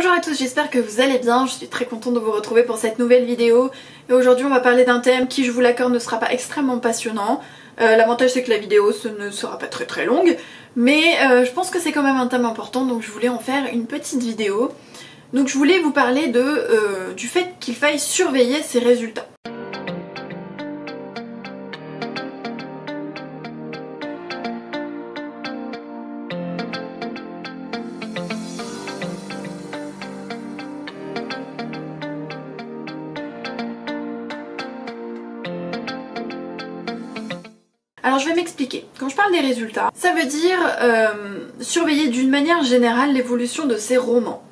Bonjour à tous, j'espère que vous allez bien, je suis très contente de vous retrouver pour cette nouvelle vidéo. Et aujourd'hui on va parler d'un thème qui, je vous l'accorde, ne sera pas extrêmement passionnant. L'avantage c'est que la vidéo ne sera pas très longue, mais je pense que c'est quand même un thème important, donc je voulais en faire une petite vidéo. Donc je voulais vous parler du fait qu'il faille surveiller ses résultats. Alors je vais m'expliquer. Quand je parle des résultats, ça veut dire surveiller d'une manière générale l'évolution de ces romans.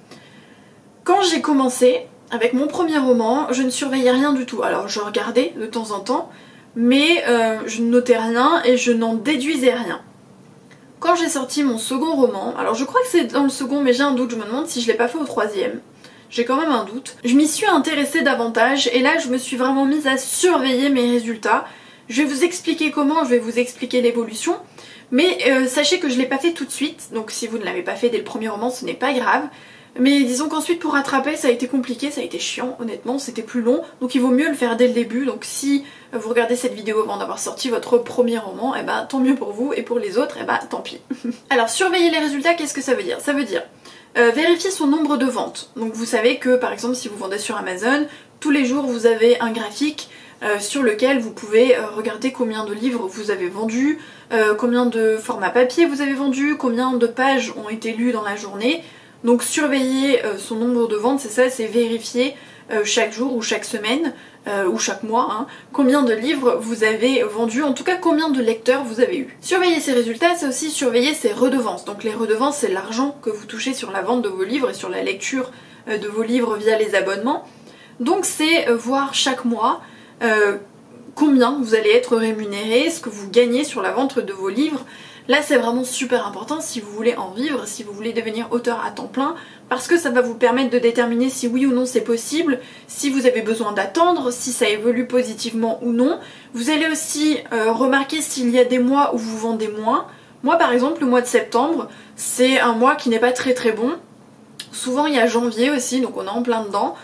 Quand j'ai commencé avec mon premier roman, je ne surveillais rien du tout. Alors je regardais de temps en temps, mais je ne notais rien et je n'en déduisais rien. Quand j'ai sorti mon second roman, alors je crois que c'est dans le second mais j'ai un doute, je me demande si je l'ai pas fait au troisième. J'ai quand même un doute. Je m'y suis intéressée davantage et là je me suis vraiment mise à surveiller mes résultats. Je vais vous expliquer comment, je vais vous expliquer l'évolution, mais sachez que je ne l'ai pas fait tout de suite, donc si vous ne l'avez pas fait dès le premier roman, ce n'est pas grave. Mais disons qu'ensuite pour rattraper ça a été compliqué, ça a été chiant honnêtement, c'était plus long, donc il vaut mieux le faire dès le début. Donc si vous regardez cette vidéo avant d'avoir sorti votre premier roman, et bah tant mieux pour vous, et pour les autres, et bah tant pis. Alors surveiller les résultats, qu'est-ce que ça veut dire? Ça veut dire vérifier son nombre de ventes. Donc vous savez que par exemple si vous vendez sur Amazon, tous les jours vous avez un graphique sur lequel vous pouvez regarder combien de livres vous avez vendus, combien de formats papier vous avez vendu, combien de pages ont été lues dans la journée. Donc surveiller son nombre de ventes, c'est ça, c'est vérifier chaque jour ou chaque semaine ou chaque mois combien de livres vous avez vendus, en tout cas combien de lecteurs vous avez eu. Surveiller ces résultats, c'est aussi surveiller ses redevances. Donc les redevances, c'est l'argent que vous touchez sur la vente de vos livres et sur la lecture de vos livres via les abonnements. Donc c'est voir chaque mois combien vous allez être rémunéré, ce que vous gagnez sur la vente de vos livres. Là c'est vraiment super important si vous voulez en vivre, si vous voulez devenir auteur à temps plein, parce que ça va vous permettre de déterminer si oui ou non c'est possible, si vous avez besoin d'attendre, si ça évolue positivement ou non. Vous allez aussi remarquer s'il y a des mois où vous vendez moins. Moi par exemple le mois de septembre c'est un mois qui n'est pas très bon. Souvent il y a janvier aussi, donc on est en plein dedans.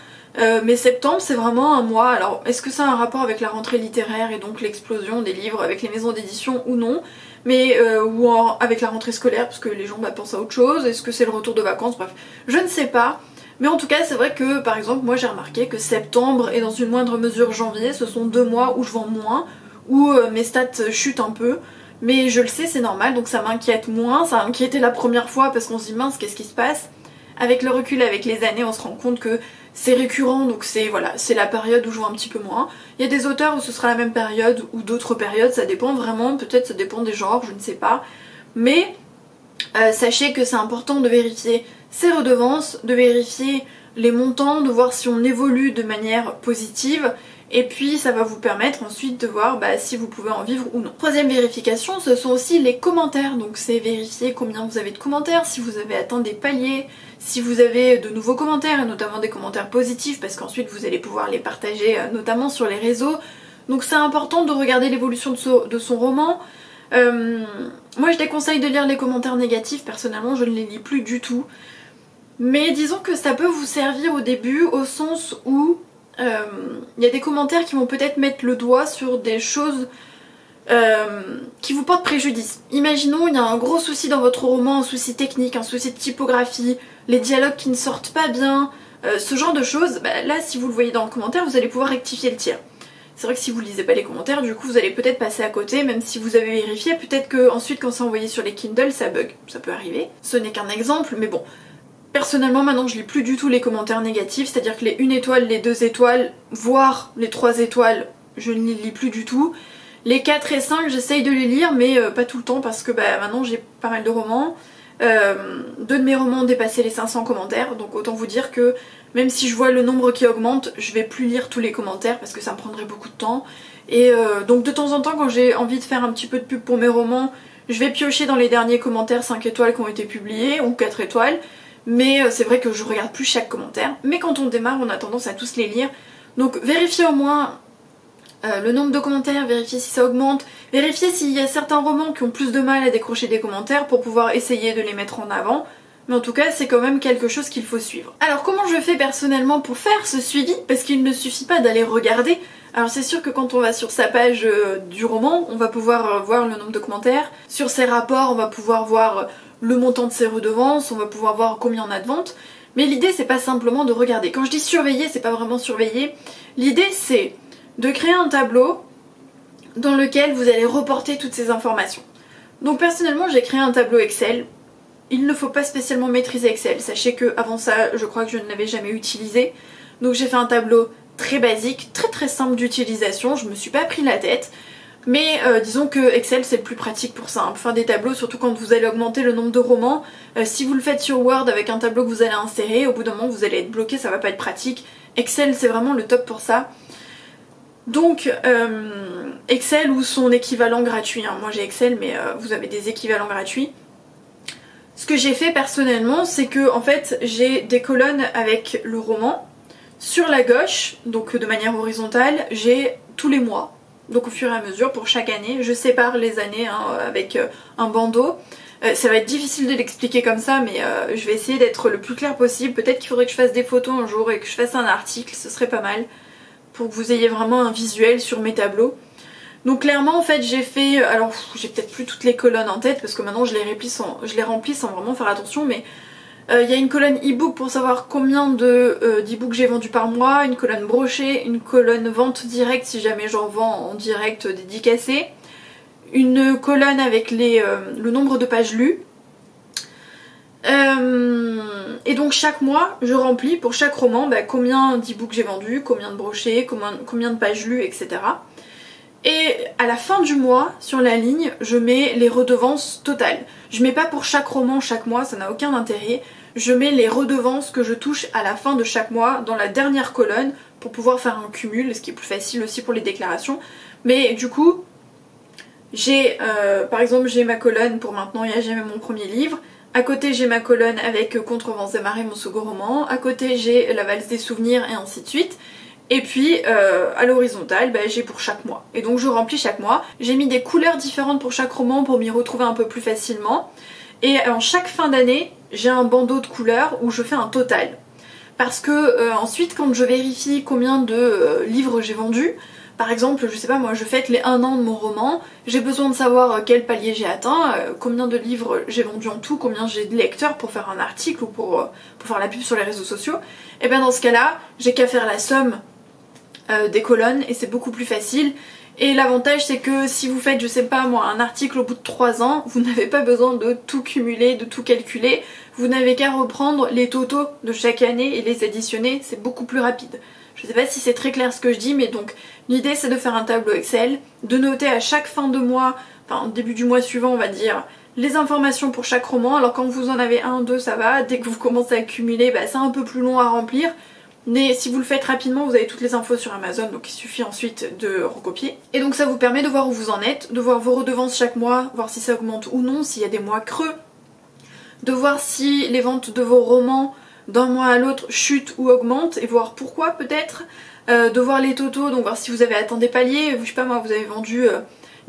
Mais septembre c'est vraiment un mois, alors est-ce que ça a un rapport avec la rentrée littéraire et donc l'explosion des livres avec les maisons d'édition ou non, mais avec la rentrée scolaire parce que les gens pensent à autre chose, est-ce que c'est le retour de vacances, bref, je ne sais pas. Mais en tout cas c'est vrai que par exemple moi j'ai remarqué que septembre et dans une moindre mesure janvier, ce sont 2 mois où je vends moins, où mes stats chutent un peu. Mais je le sais, c'est normal, donc ça m'inquiète moins, ça m'inquiétait la première fois parce qu'on se dit mince qu'est-ce qui se passe. Avec le recul, avec les années, on se rend compte que c'est récurrent, donc c'est la période où je vois un petit peu moins. Il y a des auteurs où ce sera la même période ou d'autres périodes, ça dépend vraiment, peut-être ça dépend des genres, je ne sais pas. Mais sachez que c'est important de vérifier ses redevances, de vérifier les montants, de voir si on évolue de manière positive. Et puis ça va vous permettre ensuite de voir si vous pouvez en vivre ou non. Troisième vérification, ce sont aussi les commentaires. Donc c'est vérifier combien vous avez de commentaires, si vous avez atteint des paliers, si vous avez de nouveaux commentaires, et notamment des commentaires positifs, parce qu'ensuite vous allez pouvoir les partager notamment sur les réseaux. Donc c'est important de regarder l'évolution de son roman. Moi je déconseille de lire les commentaires négatifs, personnellement je ne les lis plus du tout. Mais disons que ça peut vous servir au début, au sens où il y a des commentaires qui vont peut-être mettre le doigt sur des choses qui vous portent préjudice. Imaginons il y a un gros souci dans votre roman, un souci technique, un souci de typographie, les dialogues qui ne sortent pas bien, ce genre de choses, là si vous le voyez dans le commentaire vous allez pouvoir rectifier le tir. C'est vrai que si vous lisez pas les commentaires, du coup vous allez peut-être passer à côté, même si vous avez vérifié, peut-être que ensuite quand c'est envoyé sur les Kindle ça bug, ça peut arriver. Ce n'est qu'un exemple, mais bon. Personnellement maintenant je lis plus du tout les commentaires négatifs, c'est à dire que les 1 étoile, les 2 étoiles, voire les 3 étoiles, je ne les lis plus du tout. Les 4 et 5 j'essaye de les lire mais pas tout le temps parce que maintenant j'ai pas mal de romans. 2 de mes romans ont dépassé les 500 commentaires, donc autant vous dire que même si je vois le nombre qui augmente, je vais plus lire tous les commentaires parce que ça me prendrait beaucoup de temps. Et donc de temps en temps quand j'ai envie de faire un petit peu de pub pour mes romans, je vais piocher dans les derniers commentaires 5 étoiles qui ont été publiés ou 4 étoiles. Mais c'est vrai que je regarde plus chaque commentaire. Mais quand on démarre, on a tendance à tous les lire. Donc vérifiez au moins le nombre de commentaires, vérifiez si ça augmente, vérifiez s'il y a certains romans qui ont plus de mal à décrocher des commentaires pour pouvoir essayer de les mettre en avant. mais en tout cas c'est quand même quelque chose qu'il faut suivre. Alors comment je fais personnellement pour faire ce suivi? Parce qu'il ne suffit pas d'aller regarder. Alors c'est sûr que quand on va sur sa page du roman, on va pouvoir voir le nombre de commentaires. Sur ses rapports, on va pouvoir voir le montant de ses redevances, on va pouvoir voir combien on a de ventes. Mais l'idée c'est pas simplement de regarder. Quand je dis surveiller, c'est pas vraiment surveiller. L'idée c'est de créer un tableau dans lequel vous allez reporter toutes ces informations. Donc personnellement j'ai créé un tableau Excel. Il ne faut pas spécialement maîtriser Excel. Sachez que avant ça, je crois que je ne l'avais jamais utilisé. Donc j'ai fait un tableau très basique, très simple d'utilisation. Je me suis pas pris la tête. Mais disons que Excel c'est le plus pratique pour ça, hein, pour faire des tableaux, surtout quand vous allez augmenter le nombre de romans. Si vous le faites sur Word avec un tableau que vous allez insérer, au bout d'un moment vous allez être bloqué, ça va pas être pratique. Excel c'est vraiment le top pour ça. Donc Excel ou son équivalent gratuit, hein. Moi j'ai Excel mais vous avez des équivalents gratuits. Ce que j'ai fait personnellement c'est que en fait j'ai des colonnes avec le roman. Sur la gauche, donc de manière horizontale, j'ai tous les mois. Donc au fur et à mesure, pour chaque année, je sépare les années hein, avec un bandeau. Ça va être difficile de l'expliquer comme ça, mais je vais essayer d'être le plus clair possible. Peut-être qu'il faudrait que je fasse des photos un jour et que je fasse un article, ce serait pas mal. Pour que vous ayez vraiment un visuel sur mes tableaux. Donc clairement en fait j'ai fait, alors j'ai peut-être plus toutes les colonnes en tête parce que maintenant je les remplis sans vraiment faire attention, mais il y a une colonne e-book pour savoir combien d'e-books j'ai vendu par mois, une colonne brochée, une colonne vente directe si jamais j'en vends en direct dédicacé, une colonne avec le nombre de pages lues. Et donc chaque mois je remplis pour chaque roman combien d'e-books j'ai vendu, combien de brochés, combien de pages lues, etc. Et à la fin du mois, sur la ligne, je mets les redevances totales. Je mets pas pour chaque roman chaque mois, ça n'a aucun intérêt. Je mets les redevances que je touche à la fin de chaque mois dans la dernière colonne pour pouvoir faire un cumul, ce qui est plus facile aussi pour les déclarations. Mais du coup, j'ai par exemple j'ai ma colonne pour Maintenant il n'y a jamais mon premier livre. À côté j'ai ma colonne avec Contre vents et marées, mon second roman. À côté j'ai La valse des souvenirs et ainsi de suite. Et puis à l'horizontale j'ai pour chaque mois. Et donc je remplis chaque mois. J'ai mis des couleurs différentes pour chaque roman pour m'y retrouver un peu plus facilement. Et en chaque fin d'année j'ai un bandeau de couleurs où je fais un total. Parce que ensuite quand je vérifie combien de livres j'ai vendus, par exemple, je sais pas moi, je fête les 1 an de mon roman, j'ai besoin de savoir quel palier j'ai atteint, combien de livres j'ai vendus en tout, combien j'ai de lecteurs pour faire un article ou pour faire la pub sur les réseaux sociaux. Et bien dans ce cas-là, j'ai qu'à faire la somme des colonnes et c'est beaucoup plus facile. Et l'avantage c'est que si vous faites, je sais pas moi, un article au bout de 3 ans, vous n'avez pas besoin de tout cumuler, de tout calculer, vous n'avez qu'à reprendre les totaux de chaque année et les additionner, c'est beaucoup plus rapide. Je sais pas si c'est très clair ce que je dis, mais donc l'idée c'est de faire un tableau Excel, de noter à chaque fin de mois, enfin au début du mois suivant on va dire, les informations pour chaque roman. Alors quand vous en avez 1, 2 ça va, dès que vous commencez à cumuler c'est un peu plus long à remplir. Mais si vous le faites rapidement, vous avez toutes les infos sur Amazon, donc il suffit ensuite de recopier. Et donc ça vous permet de voir où vous en êtes, de voir vos redevances chaque mois, voir si ça augmente ou non, s'il y a des mois creux, de voir si les ventes de vos romans d'un mois à l'autre chutent ou augmentent, et voir pourquoi peut-être, de voir les totaux, donc voir si vous avez atteint des paliers, je sais pas moi, vous avez vendu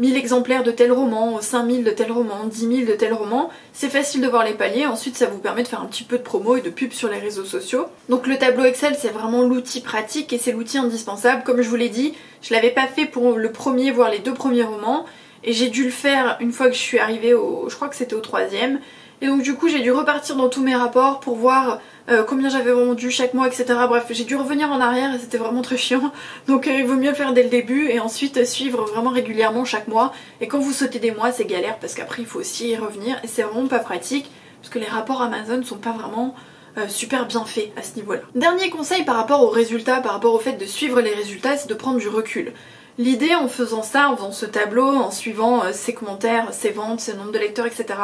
1000 exemplaires de tel roman, 5000 de tel roman, 10 000 de tel roman, c'est facile de voir les paliers, ensuite ça vous permet de faire un petit peu de promo et de pub sur les réseaux sociaux. Donc le tableau Excel c'est vraiment l'outil pratique et c'est l'outil indispensable. Comme je vous l'ai dit, je l'avais pas fait pour le premier voire les 2 premiers romans et j'ai dû le faire une fois que je suis arrivée je crois que c'était au 3e. Et donc du coup j'ai dû repartir dans tous mes rapports pour voir combien j'avais vendu chaque mois, etc. Bref, j'ai dû revenir en arrière et c'était vraiment très chiant. Donc il vaut mieux le faire dès le début et ensuite suivre vraiment régulièrement chaque mois. Et quand vous sautez des mois c'est galère parce qu'après il faut aussi y revenir et c'est vraiment pas pratique parce que les rapports Amazon sont pas vraiment super bien faits à ce niveau-là. Dernier conseil par rapport aux résultats, par rapport au fait de suivre les résultats, c'est de prendre du recul. L'idée en faisant ça, en faisant ce tableau, en suivant ses commentaires, ses ventes, ses nombres de lecteurs, etc.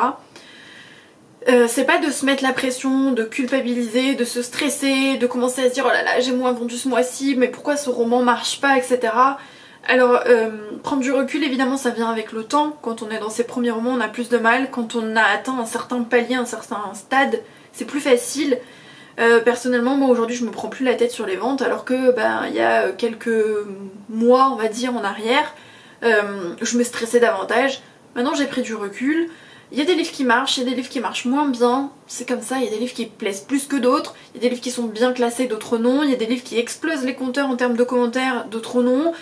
C'est pas de se mettre la pression, de culpabiliser, de se stresser, de commencer à se dire oh là là j'ai moins vendu ce mois-ci, mais pourquoi ce roman marche pas, etc. Alors prendre du recul évidemment ça vient avec le temps. Quand on est dans ses premiers romans on a plus de mal, quand on a atteint un certain palier, un certain stade c'est plus facile. Personnellement moi aujourd'hui je me prends plus la tête sur les ventes alors que il y a quelques mois on va dire en arrière je me stressais davantage. Maintenant j'ai pris du recul. Il y a des livres qui marchent, il y a des livres qui marchent moins bien, c'est comme ça, il y a des livres qui plaisent plus que d'autres, il y a des livres qui sont bien classés, d'autres non, il y a des livres qui explosent les compteurs en termes de commentaires, d'autres non.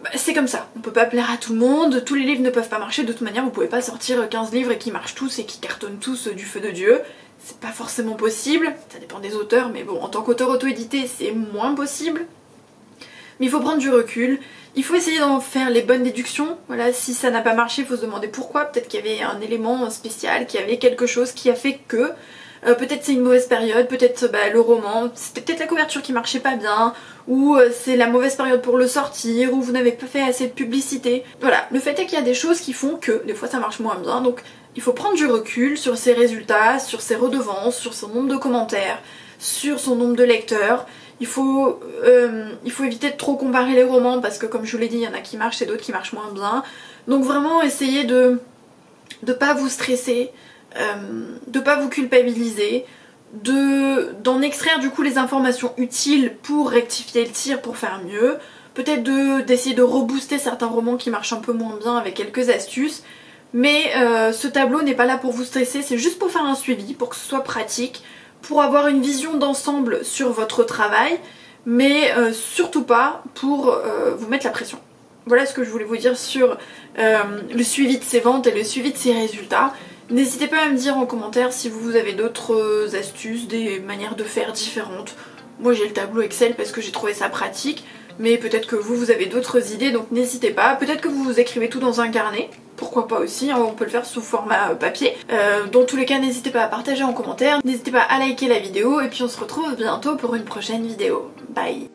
Bah, c'est comme ça, on peut pas plaire à tout le monde, tous les livres ne peuvent pas marcher, de toute manière vous pouvez pas sortir 15 livres et qui marchent tous et qui cartonnent tous du feu de Dieu. C'est pas forcément possible, ça dépend des auteurs, mais bon, en tant qu'auteur auto-édité, c'est moins possible. Mais il faut prendre du recul, il faut essayer d'en faire les bonnes déductions. Voilà, si ça n'a pas marché, il faut se demander pourquoi. Peut-être qu'il y avait un élément spécial, qu'il y avait quelque chose qui a fait que... peut-être c'est une mauvaise période, peut-être le roman, c'était peut-être la couverture qui marchait pas bien, ou c'est la mauvaise période pour le sortir, ou vous n'avez pas fait assez de publicité. Voilà, le fait est qu'il y a des choses qui font que des fois ça marche moins bien, donc il faut prendre du recul sur ses résultats, sur ses redevances, sur son nombre de commentaires, sur son nombre de lecteurs. Il faut éviter de trop comparer les romans parce que comme je vous l'ai dit, il y en a qui marchent et d'autres qui marchent moins bien. Donc vraiment essayer de pas vous stresser, de pas vous culpabiliser, d'en extraire du coup les informations utiles pour rectifier le tir, pour faire mieux. Peut-être d'essayer de rebooster certains romans qui marchent un peu moins bien avec quelques astuces. Mais ce tableau n'est pas là pour vous stresser, c'est juste pour faire un suivi, pour que ce soit pratique, pour avoir une vision d'ensemble sur votre travail, mais surtout pas pour vous mettre la pression. Voilà ce que je voulais vous dire sur le suivi de ces ventes et le suivi de ces résultats. N'hésitez pas à me dire en commentaire si vous avez d'autres astuces, des manières de faire différentes. Moi j'ai le tableau Excel parce que j'ai trouvé ça pratique, mais peut-être que vous avez d'autres idées, donc n'hésitez pas. Peut-être que vous écrivez tout dans un carnet, pourquoi pas aussi, hein, on peut le faire sous format papier. Dans tous les cas, n'hésitez pas à partager en commentaire, n'hésitez pas à liker la vidéo, et puis on se retrouve bientôt pour une prochaine vidéo. Bye!